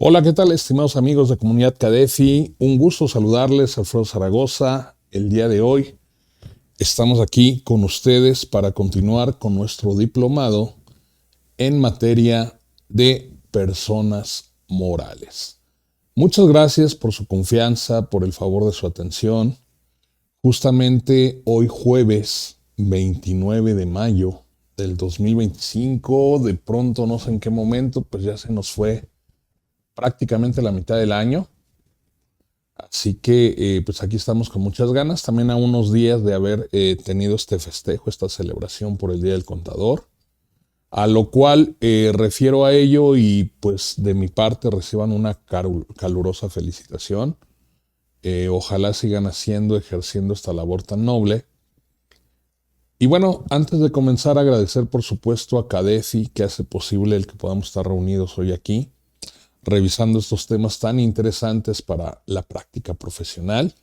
Hola, ¿qué tal, estimados amigos de Comunidad CADEFI? Un gusto saludarles, Alfredo Zaragoza. El día de hoy estamos aquí con ustedes para continuar con nuestro diplomado en materia de personas morales. Muchas gracias por su confianza, por el favor de su atención. Justamente hoy jueves 29 de mayo del 2025, de pronto no sé en qué momento, pues ya se nos fue prácticamente la mitad del año. Así que pues aquí estamos con muchas ganas, también a unos días de haber tenido este festejo, esta celebración por el Día del Contador, a lo cual refiero a ello y pues de mi parte reciban una calurosa felicitación. Ojalá sigan ejerciendo esta labor tan noble. Y bueno, antes de comenzar, agradecer por supuesto a CADEFI que hace posible el que podamos estar reunidos hoy aquí, revisando estos temas tan interesantes para la práctica profesional.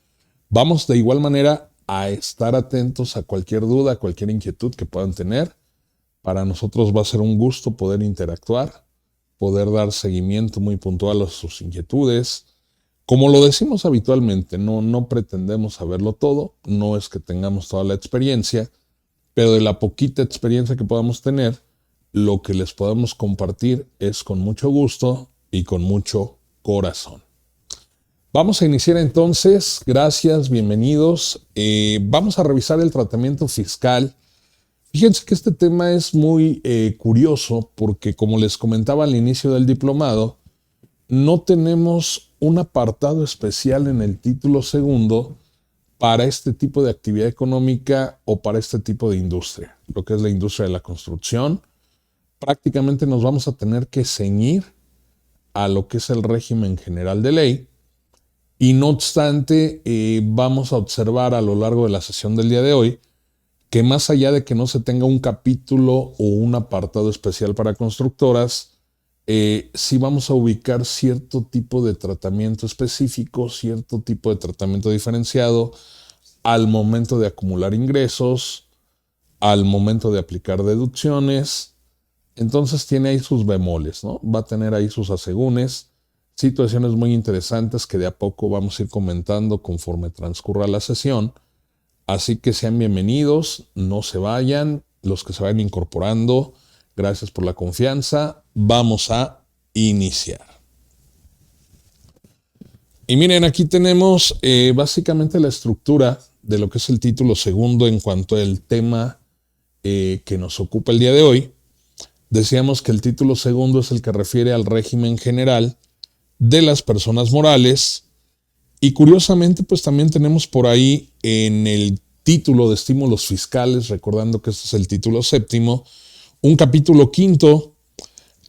Vamos de igual manera a estar atentos a cualquier duda, a cualquier inquietud que puedan tener. Para nosotros va a ser un gusto poder interactuar, poder dar seguimiento muy puntual a sus inquietudes. Como lo decimos habitualmente, no pretendemos saberlo todo, no es que tengamos toda la experiencia, pero de la poquita experiencia que podamos tener, lo que les podemos compartir es con mucho gusto y con mucho corazón. Vamos a iniciar entonces. Gracias, bienvenidos. Vamos a revisar el tratamiento fiscal. Fíjense que este tema es muy curioso porque, como les comentaba al inicio del diplomado, no tenemos un apartado especial en el título segundo para este tipo de actividad económica o para este tipo de industria, lo que es la industria de la construcción. Prácticamente nos vamos a tener que ceñir a lo que es el régimen general de ley, y no obstante vamos a observar a lo largo de la sesión del día de hoy que más allá de que no se tenga un capítulo o un apartado especial para constructoras, sí vamos a ubicar cierto tipo de tratamiento específico, cierto tipo de tratamiento diferenciado al momento de acumular ingresos, al momento de aplicar deducciones. Entonces tiene ahí sus bemoles, ¿no? Va a tener ahí sus asegúnes, situaciones muy interesantes que de a poco vamos a ir comentando conforme transcurra la sesión. Así que sean bienvenidos, no se vayan, los que se vayan incorporando, gracias por la confianza. Vamos a iniciar. Y miren, aquí tenemos básicamente la estructura de lo que es el título segundo en cuanto al tema que nos ocupa el día de hoy. Decíamos que el título segundo es el que refiere al régimen general de las personas morales, y curiosamente pues también tenemos por ahí en el título de estímulos fiscales, recordando que este es el título séptimo, un capítulo quinto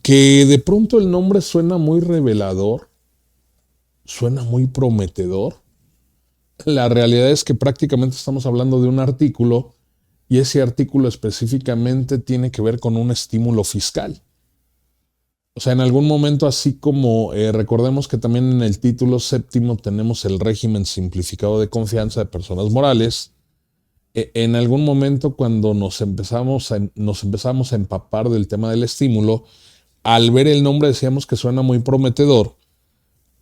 que de pronto el nombre suena muy revelador, suena muy prometedor. La realidad es que prácticamente estamos hablando de un artículo, y ese artículo específicamente tiene que ver con un estímulo fiscal. O sea, en algún momento, así como recordemos que también en el título séptimo tenemos el régimen simplificado de confianza de personas morales, en algún momento cuando nos empezamos a empapar del tema del estímulo, al ver el nombre decíamos que suena muy prometedor,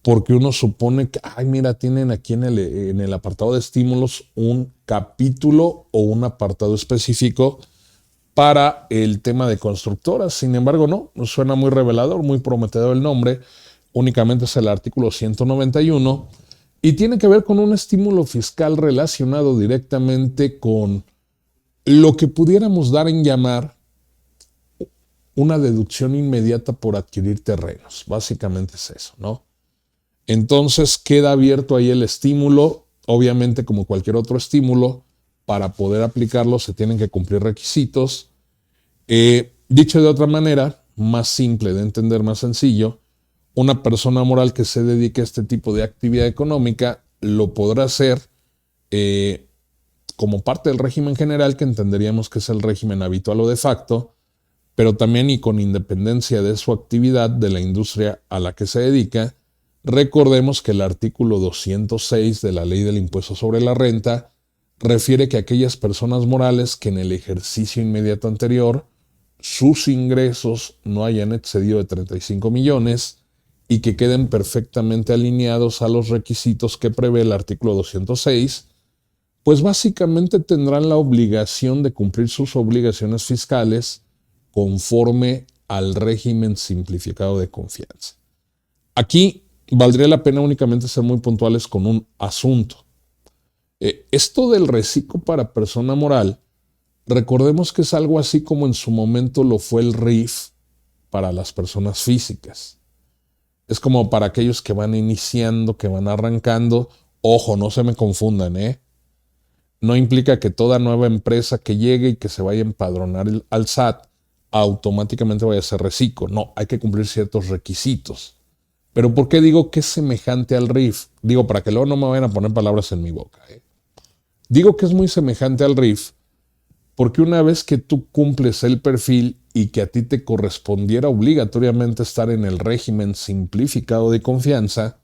porque uno supone que, ay, mira, tienen aquí en el apartado de estímulos un capítulo o un apartado específico para el tema de constructoras. Sin embargo, no suena muy revelador, muy prometedor el nombre. Únicamente es el artículo 191 y tiene que ver con un estímulo fiscal relacionado directamente con lo que pudiéramos dar en llamar una deducción inmediata por adquirir terrenos. Básicamente es eso, ¿no? Entonces queda abierto ahí el estímulo. Obviamente, como cualquier otro estímulo, para poder aplicarlo se tienen que cumplir requisitos. Dicho de otra manera, más simple de entender, más sencillo, una persona moral que se dedique a este tipo de actividad económica lo podrá hacer como parte del régimen general, que entenderíamos que es el régimen habitual o de facto, pero también y con independencia de su actividad, de la industria a la que se dedica. Recordemos que el artículo 206 de la Ley del Impuesto sobre la Renta refiere que aquellas personas morales que en el ejercicio inmediato anterior sus ingresos no hayan excedido de 35 millones y que queden perfectamente alineados a los requisitos que prevé el artículo 206, pues básicamente tendrán la obligación de cumplir sus obligaciones fiscales conforme al régimen simplificado de confianza. Aquí valdría la pena únicamente ser muy puntuales con un asunto. Esto del reciclo para persona moral, recordemos que es algo así como en su momento lo fue el RIF para las personas físicas. Es como para aquellos que van iniciando, que van arrancando. Ojo, no se me confundan, No implica que toda nueva empresa que llegue y que se vaya a empadronar al SAT automáticamente vaya a ser reciclo. No, hay que cumplir ciertos requisitos. Pero ¿por qué digo que es semejante al RIF? Digo, para que luego no me vayan a poner palabras en mi boca. Digo que es muy semejante al RIF porque una vez que tú cumples el perfil y que a ti te correspondiera obligatoriamente estar en el régimen simplificado de confianza,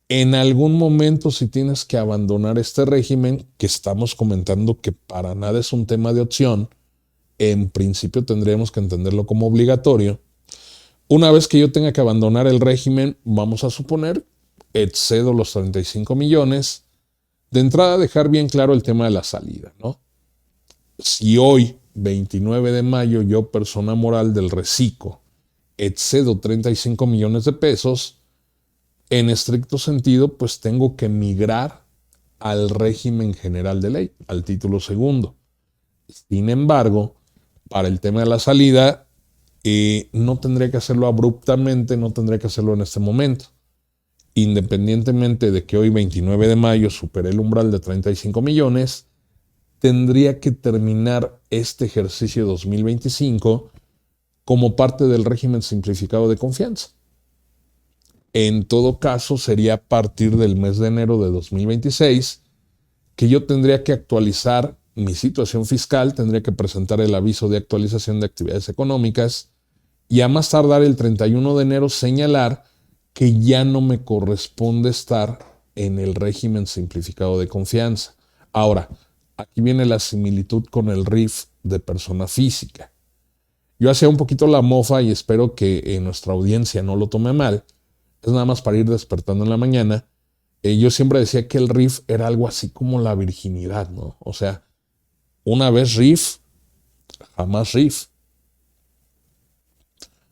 en algún momento si tienes que abandonar este régimen, que estamos comentando que para nada es un tema de opción, en principio tendríamos que entenderlo como obligatorio. Una vez que yo tenga que abandonar el régimen, vamos a suponer, excedo los 35 millones, de entrada dejar bien claro el tema de la salida, ¿no? Si hoy, 29 de mayo, yo, persona moral del reciclo, excedo 35 millones de pesos, en estricto sentido, pues tengo que migrar al régimen general de ley, al título segundo. Sin embargo, para el tema de la salida, no tendría que hacerlo abruptamente, no tendría que hacerlo en este momento. Independientemente de que hoy, 29 de mayo, superé el umbral de 35 millones, tendría que terminar este ejercicio 2025 como parte del régimen simplificado de confianza. En todo caso, sería a partir del mes de enero de 2026 que yo tendría que actualizar mi situación fiscal, tendría que presentar el aviso de actualización de actividades económicas y a más tardar el 31 de enero señalar que ya no me corresponde estar en el régimen simplificado de confianza. Ahora, aquí viene la similitud con el RIF de persona física. Yo hacía un poquito la mofa y espero que nuestra audiencia no lo tome mal. Es nada más para ir despertando en la mañana. Yo siempre decía que el RIF era algo así como la virginidad, ¿no? O sea, una vez RIF, jamás RIF.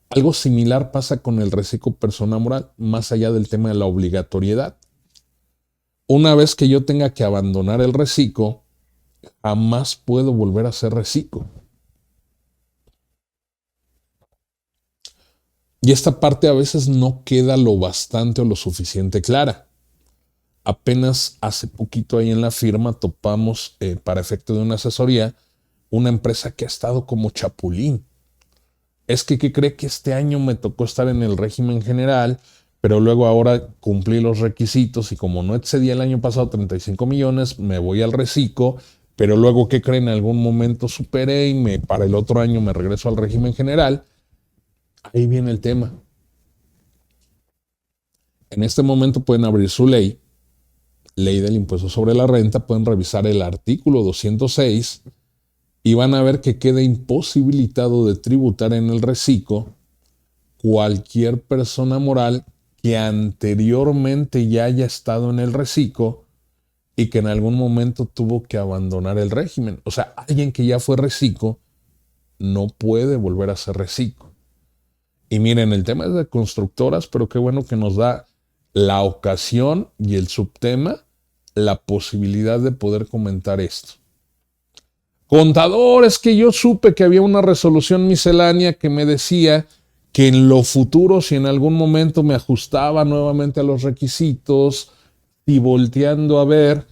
Algo similar pasa con el reciclo persona moral, más allá del tema de la obligatoriedad. Una vez que yo tenga que abandonar el reciclo, jamás puedo volver a ser reciclo. Y esta parte a veces no queda lo bastante o lo suficiente clara. Apenas hace poquito ahí en la firma topamos, para efecto de una asesoría, una empresa que ha estado como chapulín. Es que, ¿qué cree? Que este año me tocó estar en el régimen general, pero luego ahora cumplí los requisitos y como no excedí el año pasado 35 millones, me voy al reciclo, pero luego, ¿qué cree? En algún momento superé y para el otro año me regreso al régimen general. Ahí viene el tema. En este momento pueden abrir su ley del impuesto sobre la renta, pueden revisar el artículo 206 y van a ver que queda imposibilitado de tributar en el reciclo cualquier persona moral que anteriormente ya haya estado en el reciclo y que en algún momento tuvo que abandonar el régimen. O sea, alguien que ya fue reciclo no puede volver a ser reciclo. Y miren, el tema es de constructoras, pero qué bueno que nos da la ocasión y el subtema, la posibilidad de poder comentar esto. Contador, es que yo supe que había una resolución miscelánea que me decía que en lo futuro, si en algún momento me ajustaba nuevamente a los requisitos y volteando a ver,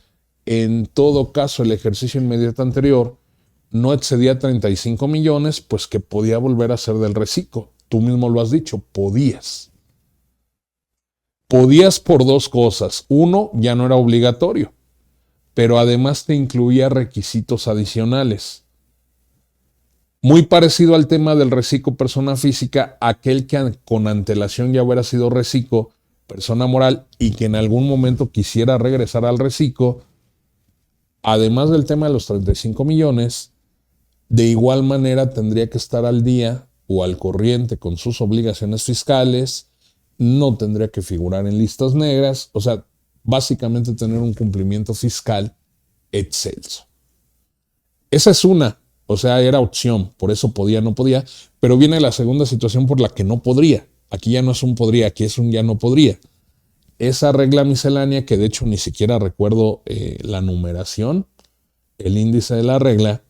en todo caso el ejercicio inmediato anterior no excedía 35 millones, pues que podía volver a ser del reciclo. Tú mismo lo has dicho, podías. Podías por dos cosas. Uno, ya no era obligatorio, pero además te incluía requisitos adicionales. Muy parecido al tema del reciclo persona física, aquel que con antelación ya hubiera sido reciclo persona moral y que en algún momento quisiera regresar al reciclo, además del tema de los 35 millones, de igual manera tendría que estar al día o al corriente con sus obligaciones fiscales, no tendría que figurar en listas negras, o sea, básicamente tener un cumplimiento fiscal excelso. Esa es una, o sea, era opción, por eso podía, no podía, pero viene la segunda situación por la que no podría. Aquí ya no es un podría, aquí es un ya no podría. Esa regla miscelánea, que de hecho ni siquiera recuerdo la numeración, el índice de la regla,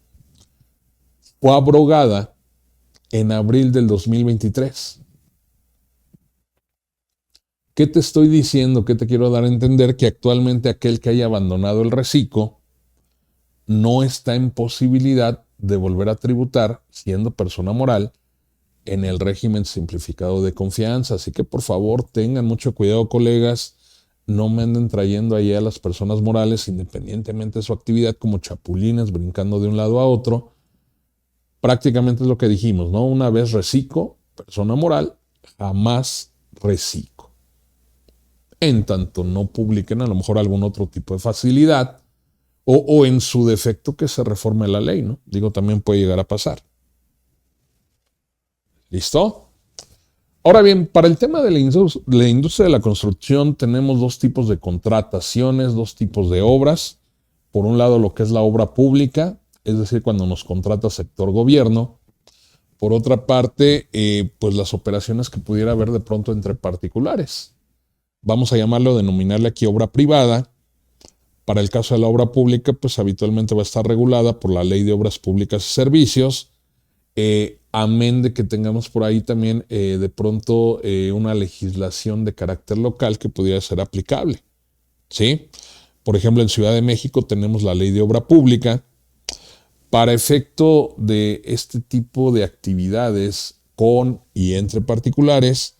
fue abrogada en abril del 2023. ¿Qué te estoy diciendo? ¿Qué te quiero dar a entender? Que actualmente aquel que haya abandonado el reciclo no está en posibilidad de volver a tributar siendo persona moral en el régimen simplificado de confianza. Así que por favor tengan mucho cuidado, colegas. No me anden trayendo ahí a las personas morales, independientemente de su actividad, como chapulines brincando de un lado a otro. Prácticamente es lo que dijimos, ¿no? Una vez reciclo, persona moral, jamás reciclo. En tanto no publiquen a lo mejor algún otro tipo de facilidad o en su defecto que se reforme la ley, ¿no? Digo, también puede llegar a pasar. ¿Listo? Ahora bien, para el tema de la industria de la construcción tenemos dos tipos de contrataciones, dos tipos de obras. Por un lado, lo que es la obra pública, es decir, cuando nos contrata sector gobierno. Por otra parte, pues las operaciones que pudiera haber de pronto entre particulares. Vamos a llamarlo, denominarle aquí obra privada. Para el caso de la obra pública, pues habitualmente va a estar regulada por la Ley de Obras Públicas y Servicios, amén de que tengamos por ahí también de pronto una legislación de carácter local que pudiera ser aplicable. ¿Sí? Por ejemplo, en Ciudad de México tenemos la Ley de Obra Pública. Para efecto de este tipo de actividades con y entre particulares,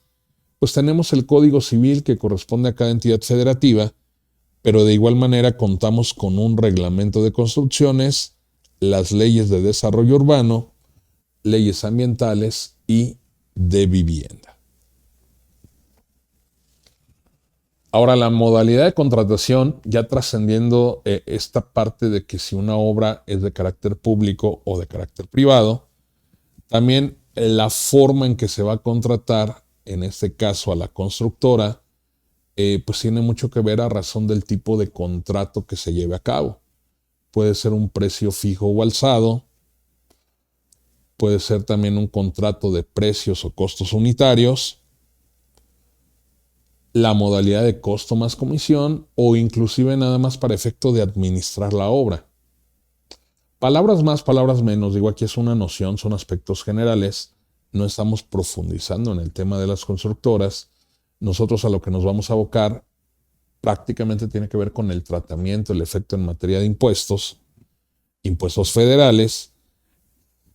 pues tenemos el Código Civil que corresponde a cada entidad federativa, pero de igual manera contamos con un reglamento de construcciones, las leyes de desarrollo urbano, leyes ambientales y de vivienda. Ahora, la modalidad de contratación, ya trascendiendo esta parte de que si una obra es de carácter público o de carácter privado, también la forma en que se va a contratar, en este caso a la constructora, pues tiene mucho que ver a razón del tipo de contrato que se lleve a cabo. Puede ser un precio fijo o alzado, puede ser también un contrato de precios o costos unitarios, la modalidad de costo más comisión o inclusive nada más para efecto de administrar la obra. Palabras más, palabras menos, digo, aquí es una noción, son aspectos generales, no estamos profundizando en el tema de las constructoras. Nosotros a lo que nos vamos a abocar prácticamente tiene que ver con el tratamiento, el efecto en materia de impuestos, impuestos federales.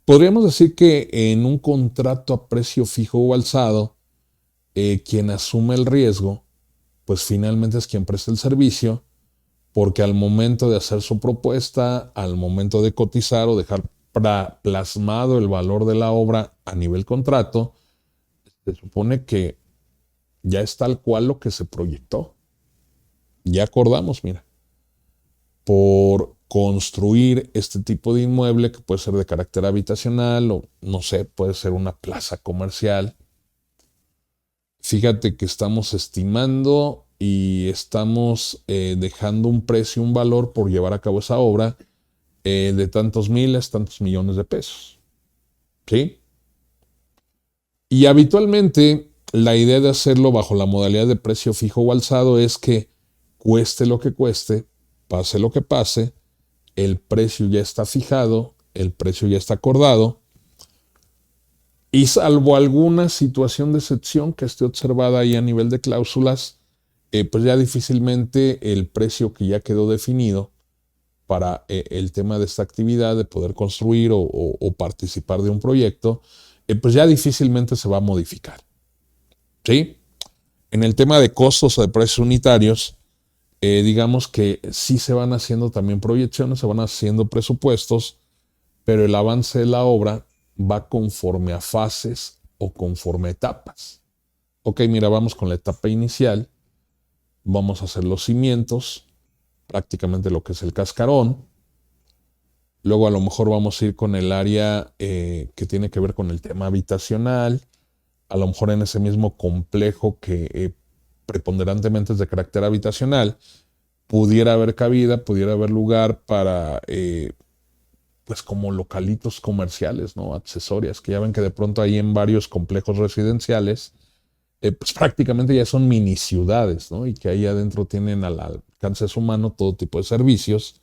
Podríamos decir que en un contrato a precio fijo o alzado, quien asume el riesgo, pues finalmente es quien presta el servicio, porque al momento de hacer su propuesta, al momento de cotizar o dejar plasmado el valor de la obra a nivel contrato, se supone que ya es tal cual lo que se proyectó. Ya acordamos, mira, por construir este tipo de inmueble que puede ser de carácter habitacional o no sé, puede ser una plaza comercial. Fíjate que estamos estimando y estamos dejando un precio, un valor por llevar a cabo esa obra de tantos miles, tantos millones de pesos. ¿Sí? Y habitualmente la idea de hacerlo bajo la modalidad de precio fijo o alzado es que cueste lo que cueste, pase lo que pase, el precio ya está fijado, el precio ya está acordado, y salvo alguna situación de excepción que esté observada ahí a nivel de cláusulas, pues ya difícilmente el precio que ya quedó definido para el tema de esta actividad de poder construir o participar de un proyecto, pues ya difícilmente se va a modificar. ¿Sí? En el tema de costos o de precios unitarios, digamos que sí se van haciendo también proyecciones, se van haciendo presupuestos, pero el avance de la obra va conforme a fases o conforme a etapas. Ok, mira, vamos con la etapa inicial, vamos a hacer los cimientos, prácticamente lo que es el cascarón. Luego a lo mejor vamos a ir con el área que tiene que ver con el tema habitacional, a lo mejor en ese mismo complejo que preponderantemente es de carácter habitacional, pudiera haber cabida, pudiera haber lugar para, pues como localitos comerciales, ¿no? Accesorias, que ya ven que de pronto ahí en varios complejos residenciales, pues prácticamente ya son mini ciudades, ¿no? Y que ahí adentro tienen al alcance de su mano todo tipo de servicios.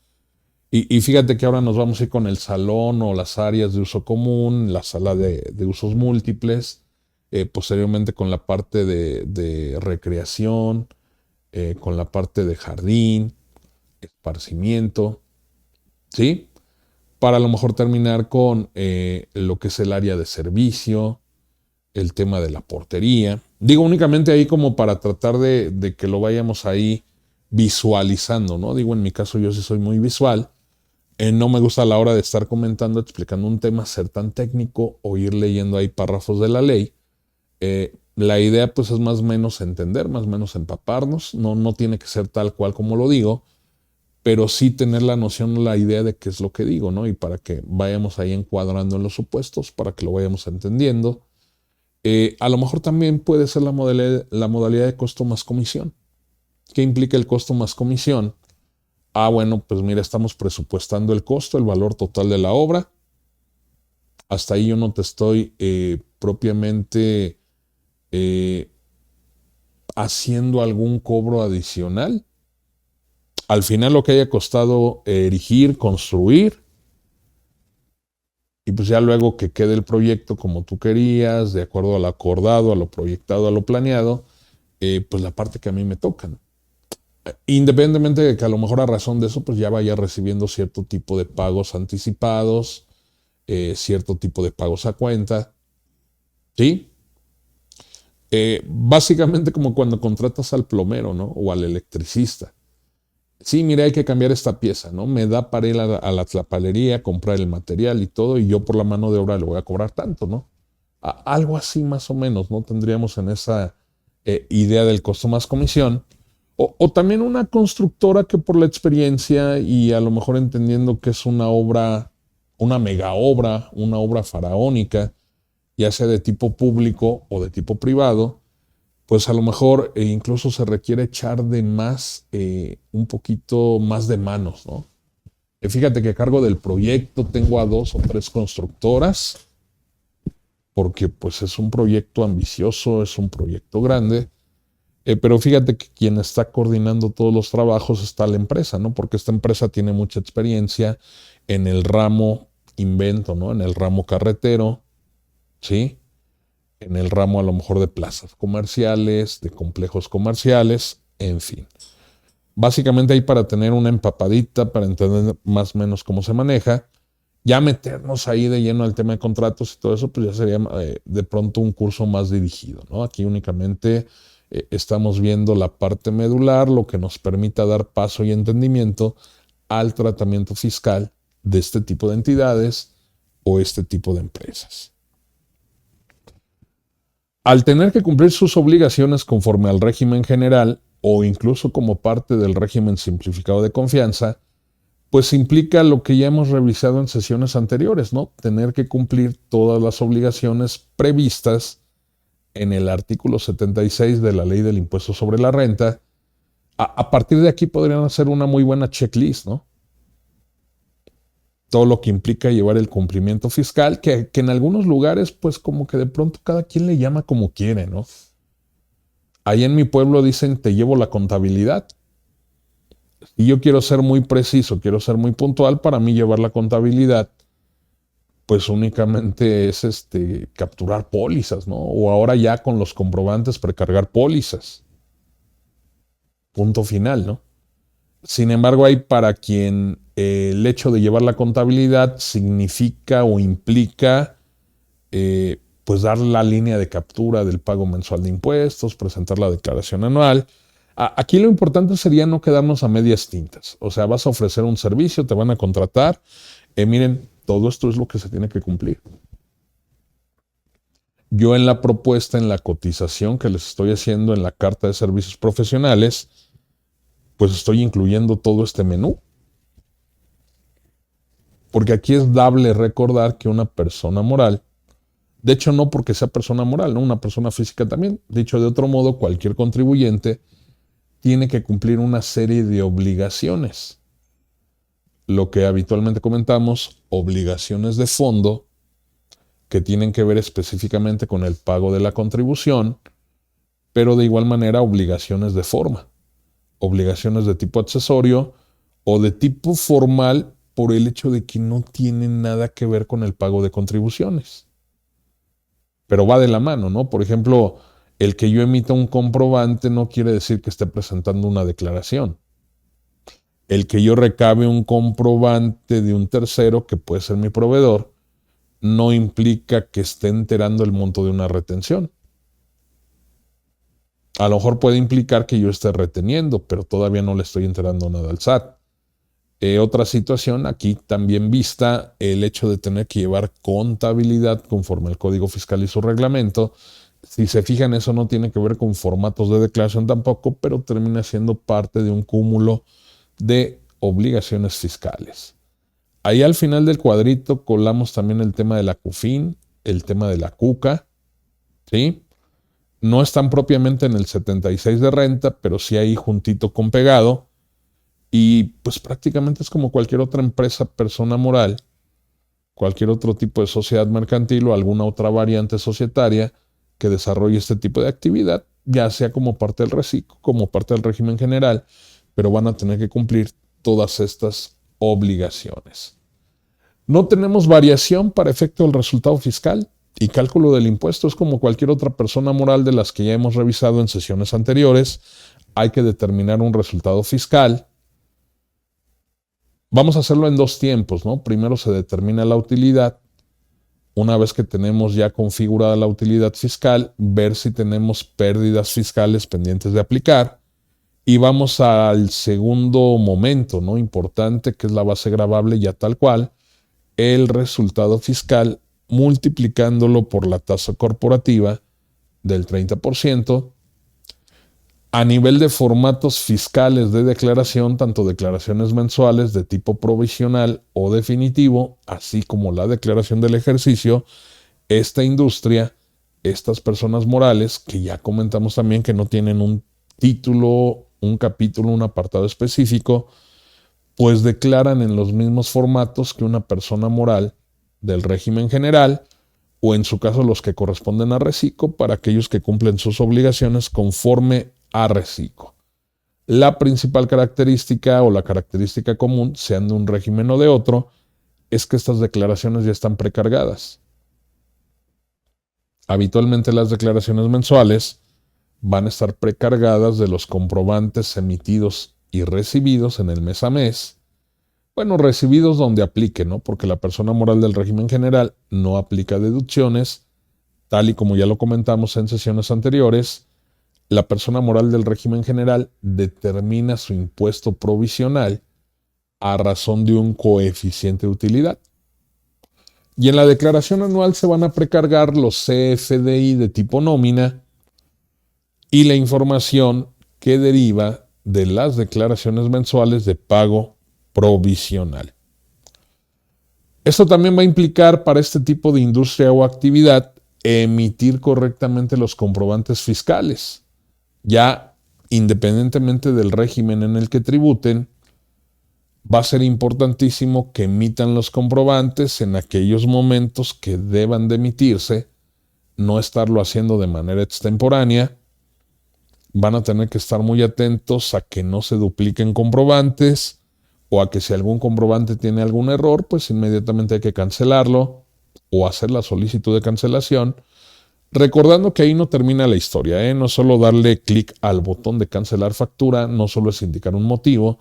Y fíjate que ahora nos vamos a ir con el salón o las áreas de uso común, la sala de usos múltiples, posteriormente con la parte de recreación, con la parte de jardín, esparcimiento, ¿sí? Para a lo mejor terminar con lo que es el área de servicio, el tema de la portería. Digo únicamente ahí como para tratar de que lo vayamos ahí visualizando, ¿no? Digo, en mi caso yo sí soy muy visual. No me gusta a la hora de estar comentando, explicando un tema, ser tan técnico o ir leyendo ahí párrafos de la ley. La idea pues es más o menos entender, más o menos empaparnos. No tiene que ser tal cual como lo digo, pero sí tener la noción, la idea de qué es lo que digo, ¿no? Y para que vayamos ahí encuadrando en los supuestos, para que lo vayamos entendiendo. A lo mejor también puede ser la modalidad de costo más comisión. ¿Qué implica el costo más comisión? Bueno, pues mira, estamos presupuestando el costo, el valor total de la obra. Hasta ahí yo no te estoy propiamente haciendo algún cobro adicional. Al final lo que haya costado erigir, construir, y pues ya luego que quede el proyecto como tú querías, de acuerdo al acordado, a lo proyectado, a lo planeado, pues la parte que a mí me toca, ¿no? Independientemente de que a lo mejor a razón de eso, pues ya vaya recibiendo cierto tipo de pagos anticipados, cierto tipo de pagos a cuenta, ¿sí? Básicamente como cuando contratas al plomero, ¿no? O al electricista. Sí, mire, hay que cambiar esta pieza, ¿no? Me da para ir a la tlapalería, comprar el material y todo, y yo por la mano de obra le voy a cobrar tanto, ¿no? Algo así más o menos, ¿no? Tendríamos en esa idea del costo más comisión. O también una constructora que por la experiencia y a lo mejor entendiendo que es una obra, una mega obra, una obra faraónica, ya sea de tipo público o de tipo privado, pues a lo mejor incluso se requiere echar de más, un poquito más de manos, ¿no? Fíjate que a cargo del proyecto tengo a 2 o 3 constructoras, porque pues es un proyecto ambicioso, es un proyecto grande, pero fíjate que quien está coordinando todos los trabajos está la empresa, ¿no? Porque esta empresa tiene mucha experiencia en el ramo invento, ¿no? En el ramo carretero, ¿sí? En el ramo a lo mejor de plazas comerciales, de complejos comerciales, en fin. Básicamente ahí para tener una empapadita, para entender más o menos cómo se maneja, ya meternos ahí de lleno al tema de contratos y todo eso, pues ya sería de pronto un curso más dirigido, ¿no? Aquí únicamente estamos viendo la parte medular, lo que nos permita dar paso y entendimiento al tratamiento fiscal de este tipo de entidades o este tipo de empresas. Al tener que cumplir sus obligaciones conforme al régimen general o incluso como parte del régimen simplificado de confianza, pues implica lo que ya hemos revisado en sesiones anteriores, ¿no? Tener que cumplir todas las obligaciones previstas en el artículo 76 de la Ley del Impuesto sobre la Renta. A partir de aquí podrían hacer una muy buena checklist, ¿no? Todo lo que implica llevar el cumplimiento fiscal, que en algunos lugares, pues como que de pronto cada quien le llama como quiere, ¿no? Ahí en mi pueblo dicen, te llevo la contabilidad. Y yo quiero ser muy preciso, quiero ser muy puntual, para mí llevar la contabilidad, pues únicamente es capturar pólizas, ¿no? O ahora ya con los comprobantes precargar pólizas. Punto final, ¿no? Sin embargo, hay para quien el hecho de llevar la contabilidad significa o implica pues dar la línea de captura del pago mensual de impuestos, presentar la declaración anual. Aquí lo importante sería no quedarnos a medias tintas. O sea, vas a ofrecer un servicio, te van a contratar. Miren, todo esto es lo que se tiene que cumplir. Yo en la propuesta, en la cotización que les estoy haciendo en la carta de servicios profesionales, pues estoy incluyendo todo este menú. Porque aquí es dable recordar que una persona moral De hecho, no porque sea persona moral, ¿no? Una persona física también. Dicho de otro modo, cualquier contribuyente tiene que cumplir una serie de obligaciones. Lo que habitualmente comentamos, obligaciones de fondo, que tienen que ver específicamente con el pago de la contribución, pero de igual manera obligaciones de forma, obligaciones de tipo accesorio o de tipo formal por el hecho de que no tienen nada que ver con el pago de contribuciones. Pero va de la mano, ¿no? Por ejemplo, el que yo emita un comprobante no quiere decir que esté presentando una declaración. El que yo recabe un comprobante de un tercero, que puede ser mi proveedor, no implica que esté enterando el monto de una retención. A lo mejor puede implicar que yo esté reteniendo, pero todavía no le estoy enterando nada al SAT. Otra situación aquí también vista, el hecho de tener que llevar contabilidad conforme al Código Fiscal y su reglamento. Si se fijan, eso no tiene que ver con formatos de declaración tampoco, pero termina siendo parte de un cúmulo de obligaciones fiscales. Ahí al final del cuadrito colamos también el tema de la CUFIN, el tema de la CUCA, ¿sí? No están propiamente en el 76 de renta, pero sí ahí juntito con pegado. Y pues prácticamente es como cualquier otra empresa, persona moral, cualquier otro tipo de sociedad mercantil o alguna otra variante societaria que desarrolle este tipo de actividad, ya sea como parte del reciclo, como parte del régimen general, pero van a tener que cumplir todas estas obligaciones. No tenemos variación para efecto del resultado fiscal y cálculo del impuesto. Es como cualquier otra persona moral de las que ya hemos revisado en sesiones anteriores. Hay que determinar un resultado fiscal. Vamos a hacerlo en dos tiempos, ¿no? Primero se determina la utilidad. Una vez que tenemos ya configurada la utilidad fiscal, ver si tenemos pérdidas fiscales pendientes de aplicar. Y vamos al segundo momento, ¿no? Importante, que es la base gravable ya tal cual, el resultado fiscal multiplicándolo por la tasa corporativa del 30%. A nivel de formatos fiscales de declaración, tanto declaraciones mensuales de tipo provisional o definitivo, así como la declaración del ejercicio, esta industria, estas personas morales, que ya comentamos también que no tienen un título, un capítulo, un apartado específico, pues declaran en los mismos formatos que una persona moral del régimen general, o en su caso los que corresponden a Recico, para aquellos que cumplen sus obligaciones conforme a Recico. La principal característica o la característica común, sean de un régimen o de otro, es que estas declaraciones ya están precargadas. Habitualmente las declaraciones mensuales van a estar precargadas de los comprobantes emitidos y recibidos en el mes a mes. Bueno, recibidos donde aplique, ¿no? Porque la persona moral del régimen general no aplica deducciones, tal y como ya lo comentamos en sesiones anteriores. La persona moral del régimen general determina su impuesto provisional a razón de un coeficiente de utilidad. Y en la declaración anual se van a precargar los CFDI de tipo nómina y la información que deriva de las declaraciones mensuales de pago provisional. Esto también va a implicar para este tipo de industria o actividad emitir correctamente los comprobantes fiscales. Ya independientemente del régimen en el que tributen, va a ser importantísimo que emitan los comprobantes en aquellos momentos que deban de emitirse, no estarlo haciendo de manera extemporánea. Van a tener que estar muy atentos a que no se dupliquen comprobantes o a que si algún comprobante tiene algún error, pues inmediatamente hay que cancelarlo o hacer la solicitud de cancelación. Recordando que ahí no termina la historia, no solo darle clic al botón de cancelar factura, no solo es indicar un motivo,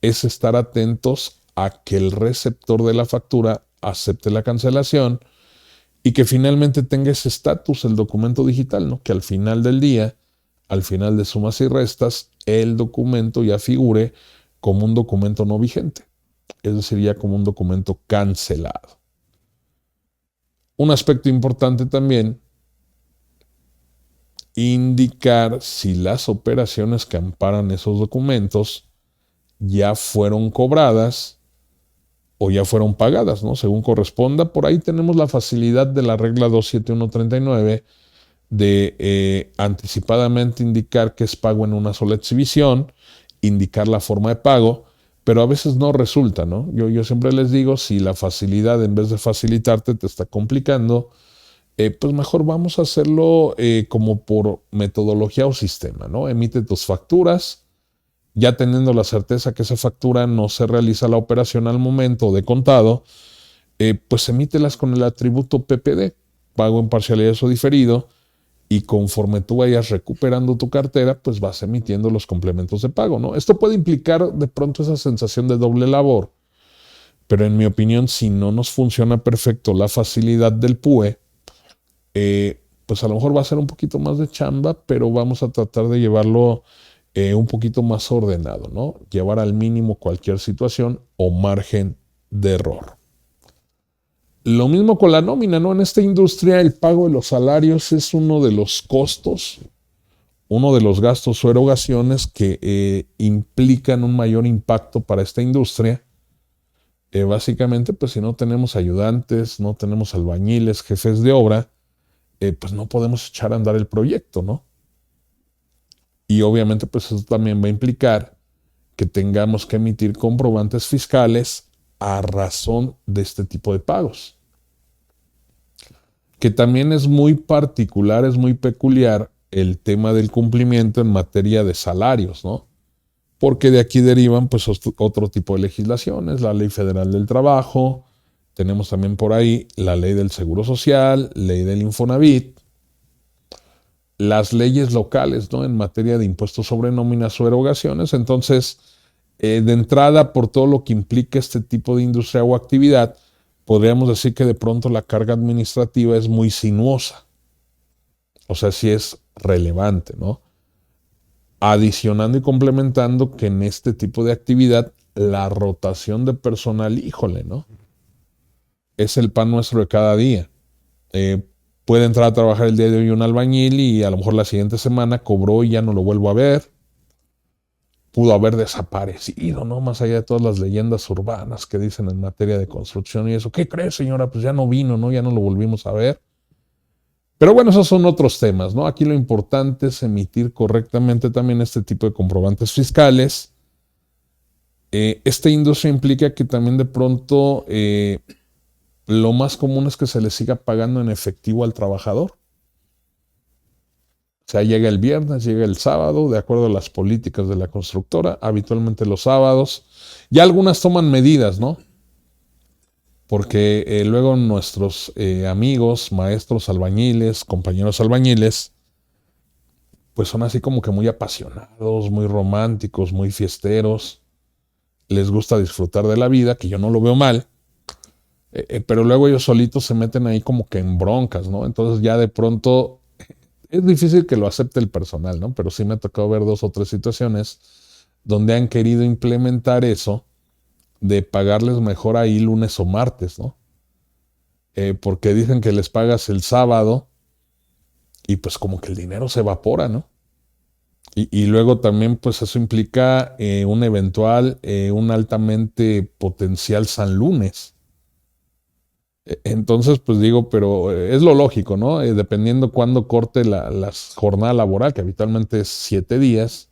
es estar atentos a que el receptor de la factura acepte la cancelación y que finalmente tenga ese estatus, el documento digital, ¿no? Que al final del día, al final de sumas y restas, el documento ya figure como un documento no vigente, es decir, ya como un documento cancelado. Un aspecto importante también, indicar si las operaciones que amparan esos documentos ya fueron cobradas o ya fueron pagadas, ¿no? Según corresponda. Por ahí tenemos la facilidad de la regla 27139 de anticipadamente indicar que es pago en una sola exhibición, indicar la forma de pago, pero a veces no resulta, ¿no? Yo siempre les digo, si la facilidad en vez de facilitarte te está complicando, pues mejor vamos a hacerlo como por metodología o sistema, ¿no? Emite tus facturas, ya teniendo la certeza que esa factura no se realiza la operación al momento de contado, pues emítelas con el atributo PPD, pago en parcialidades o diferido, y conforme tú vayas recuperando tu cartera, pues vas emitiendo los complementos de pago, ¿no? Esto puede implicar de pronto esa sensación de doble labor, pero en mi opinión, si no nos funciona perfecto la facilidad del PUE, pues a lo mejor va a ser un poquito más de chamba, pero vamos a tratar de llevarlo un poquito más ordenado, ¿no? Llevar al mínimo cualquier situación o margen de error. Lo mismo con la nómina, ¿no? En esta industria el pago de los salarios es uno de los costos, uno de los gastos o erogaciones que implican un mayor impacto para esta industria. Básicamente, pues si no tenemos ayudantes, no tenemos albañiles, jefes de obra, pues no podemos echar a andar el proyecto, ¿no? Y obviamente, pues eso también va a implicar que tengamos que emitir comprobantes fiscales a razón de este tipo de pagos. Que también es muy particular, es muy peculiar el tema del cumplimiento en materia de salarios, ¿no? Porque de aquí derivan pues otro tipo de legislaciones, la Ley Federal del Trabajo, tenemos también por ahí la Ley del Seguro Social, Ley del Infonavit, las leyes locales, ¿no? En materia de impuestos sobre nóminas o erogaciones. Entonces, de entrada, por todo lo que implica este tipo de industria o actividad, podríamos decir que de pronto la carga administrativa es muy sinuosa. O sea, sí es relevante, ¿no? Adicionando y complementando que en este tipo de actividad la rotación de personal, híjole, ¿no? Es el pan nuestro de cada día. Puede entrar a trabajar el día de hoy un albañil y a lo mejor la siguiente semana cobró y ya no lo vuelvo a ver. Pudo haber desaparecido, ¿no? Más allá de todas las leyendas urbanas que dicen en materia de construcción y eso. ¿Qué cree, señora? Pues ya no vino, ¿no? Ya no lo volvimos a ver. Pero bueno, esos son otros temas, ¿no? Aquí lo importante es emitir correctamente también este tipo de comprobantes fiscales. Esta industria implica que también de pronto lo más común es que se le siga pagando en efectivo al trabajador. O sea, llega el viernes, llega el sábado, de acuerdo a las políticas de la constructora, habitualmente los sábados. Ya algunas toman medidas, ¿no? Porque luego nuestros amigos, maestros albañiles, compañeros albañiles, pues son así como que muy apasionados, muy románticos, muy fiesteros. Les gusta disfrutar de la vida, que yo no lo veo mal. Pero luego ellos solitos se meten ahí como que en broncas, ¿no? Entonces ya de pronto es difícil que lo acepte el personal, ¿no? Pero sí me ha tocado ver 2 o 3 situaciones donde han querido implementar eso de pagarles mejor ahí lunes o martes, ¿no? Porque dicen que les pagas el sábado y pues como que el dinero se evapora, ¿no? Y luego también pues eso implica un eventual, un altamente potencial San Lunes. Entonces, pues digo, pero es lo lógico, ¿no? Dependiendo cuándo corte la jornada laboral, que habitualmente es 7 días,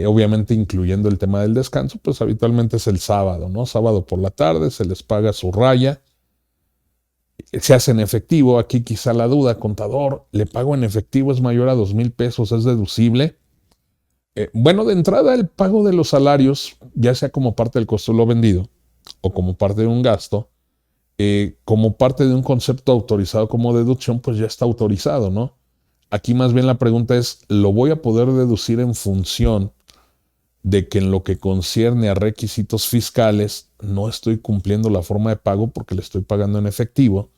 obviamente incluyendo el tema del descanso, pues habitualmente es el sábado, ¿no? Sábado por la tarde se les paga su raya, se hace en efectivo. Aquí quizá la duda, contador, ¿le pago en efectivo es mayor a 2,000 pesos? ¿Es deducible? Bueno, de entrada el pago de los salarios, ya sea como parte del costo de lo vendido o como parte de un gasto, como parte de un concepto autorizado como deducción, pues ya está autorizado, ¿no? Aquí más bien la pregunta es, ¿lo voy a poder deducir en función de que en lo que concierne a requisitos fiscales no estoy cumpliendo la forma de pago porque le estoy pagando en efectivo?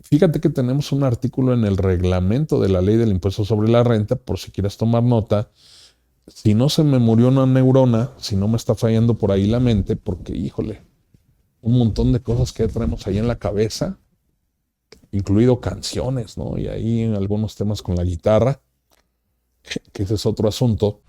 Fíjate que tenemos un artículo en el reglamento de la ley del impuesto sobre la renta, por si quieres tomar nota. Si no se me murió una neurona, si no me está fallando por ahí la mente, porque híjole, un montón de cosas que traemos ahí en la cabeza, incluido canciones, ¿no? Y ahí en algunos temas con la guitarra, que ese es otro asunto.